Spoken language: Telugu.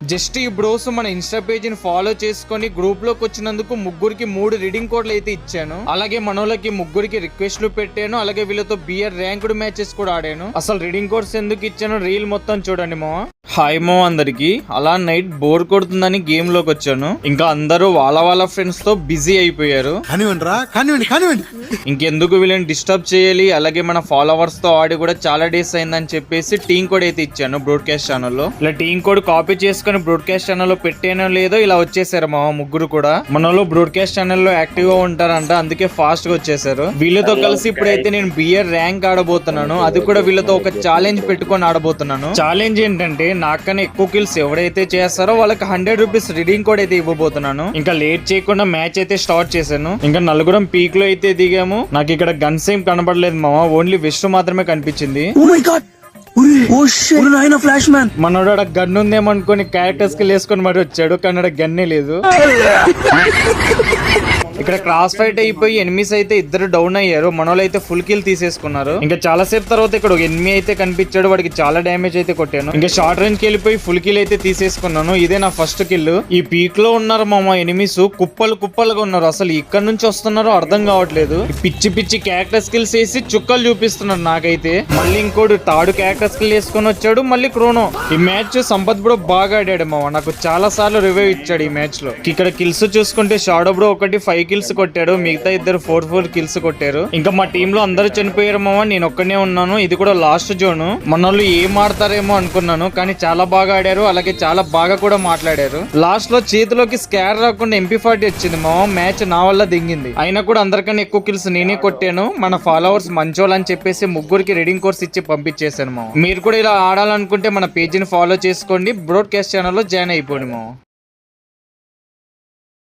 జస్ట్ ఈ బ్రోస్ మన ఇన్స్టా పేజ్ ని ఫాలో చేసుకొని గ్రూప్ లోకి వచ్చినందుకు ముగ్గురికి 3 రీడింగ్ కోడ్లు అయితే ఇచ్చాను. అలాగే మనోళ్ళకి ముగ్గురికి రిక్వెస్ట్లు పెట్టాను. అలాగే వీళ్ళతో బియర్ ర్యాంక్డ్ మ్యాచెస్ కూడా ఆడాను. అసలు రీడింగ్ కోడ్స్ ఎందుకు ఇచ్చాను రీల్ మొత్తం చూడండి మో. హాయ్ మో అందరికి. అలా నైట్ బోర్ కొడుతుందని గేమ్ లోకి వచ్చాను. ఇంకా అందరూ వాళ్ళ ఫ్రెండ్స్ తో బిజీ అయిపోయారు. ఇంకెందుకు వీళ్ళని డిస్టర్బ్ చేయాలి, అలాగే మన ఫాలోవర్స్ తో ఆడి కూడా చాలా డేస్ అయిందని చెప్పేసి టీం కోడ్ అయితే ఇచ్చాను బ్రాడ్కాస్ట్ ఛానల్లో. ఇలా టీం కోడ్ కాపీ చేసుకుని బ్రాడ్కాస్ట్ ఛానల్ లో పెట్టానో లేదో ఇలా వచ్చేసారు మా ముగ్గురు కూడా. మనలో బ్రాడ్కాస్ట్ ఛానల్ లో యాక్టివ్ గా ఉంటారంట, అందుకే ఫాస్ట్ గా వచ్చేసారు. వీళ్ళతో కలిసి ఇప్పుడైతే నేను బియర్ ర్యాంక్ ఆడబోతున్నాను. అది కూడా వీళ్ళతో ఒక ఛాలెంజ్ పెట్టుకొని ఆడబోతున్నాను. ఛాలెంజ్ ఏంటంటే నాకన్నా ఎక్కువ కిల్స్ ఎవరైతే చేస్తారో వాళ్ళకి 100 రూపీస్ రీడింగ్ కోడ్ అయితే ఇవ్వబోతున్నాను. ఇంకా లేట్ చేయకుండా మ్యాచ్ అయితే స్టార్ట్ చేశాను. ఇంకా నలుగురం పీక్ లో అయితే దిగాము. నాకు ఇక్కడ గన్స్ ఏం కనబడలేదు మామ, ఓన్లీ విష్ణు మాత్రమే కనిపించింది. మనోడు గన్ ఉందేమో అనుకుని క్యారెక్టర్స్ కి వేసుకొని మరి వచ్చాడు, కానీ గన్నే లేదు. ఇక్కడ క్రాస్ ఫైట్ అయిపోయి ఎనిమిస్ అయితే ఇద్దరు డౌన్ అయ్యారు. మనోళ్ళు అయితే ఫుల్ కిల్ తీసేసుకున్నారు. ఇంకా చాలా సేపు తర్వాత ఇక్కడ ఒక ఎనిమి అయితే కనిపించాడు, వాడికి చాలా డ్యామేజ్ అయితే కొట్టాను. ఇంకా షార్ట్ రేంజ్ కి వెళ్ళిపోయి ఫుల్ కిల్ అయితే తీసేసుకున్నాను. ఇదే నా ఫస్ట్ కిల్. ఈ పీక్ లో ఉన్నారు మామ ఎనిమిస్, కుప్పలుగా ఉన్నారు. అసలు ఇక్కడ నుంచి వస్తున్నారో అర్థం కావట్లేదు. పిచ్చి పిచ్చి క్యారెక్టర్ స్కిల్స్ వేసి చుక్కలు చూపిస్తున్నారు నాకైతే. మళ్ళీ ఇంకోటి తాడు క్యారెక్టర్ స్కిల్ వేసుకొని వచ్చాడు, మళ్ళీ క్రోనో. ఈ మ్యాచ్ సంపత్ బ్రో బాగా ఆడాడు మామ, నాకు చాలా సార్లు రివైవ్ ఇచ్చాడు ఈ మ్యాచ్ లో. ఇక్కడ కిల్స్ చూసుకుంటే షాడో బ్రో ఒకటి 5 కిల్స్ కొట్టాడు, మిగతా ఇద్దరు 4 కిల్స్ కొట్టారు. ఇంకా మా టీమ్ లో అందరూ చనిపోయారు మామ, నేను ఒక్కనే ఉన్నాను. ఇది కూడా లాస్ట్ జోన్. మనోళ్ళు ఏం ఆడతారేమో అనుకున్నాను, కానీ చాలా బాగా ఆడారు. అలాగే చాలా బాగా కూడా మాట్లాడారు. లాస్ట్ లో చేతిలోకి స్కార్ రాకుండా MP40 వచ్చింది మామ, మ్యాచ్ నా వల్ల దింగింది. అయినా కూడా అందరికన్నా ఎక్కువ కిల్స్ నేనే కొట్టాను. మన ఫాలోవర్స్ మంచోళ్ళు అని చెప్పేసి ముగ్గురికి రీడింగ్ కోర్స్ ఇచ్చి పంపించేశాను మామ. మీరు కూడా ఇలా ఆడాలనుకుంటే మన పేజీని ఫాలో చేసుకోండి, బ్రాడ్కాస్ట్ ఛానల్లో జాయిన్ అయిపోండి మామ.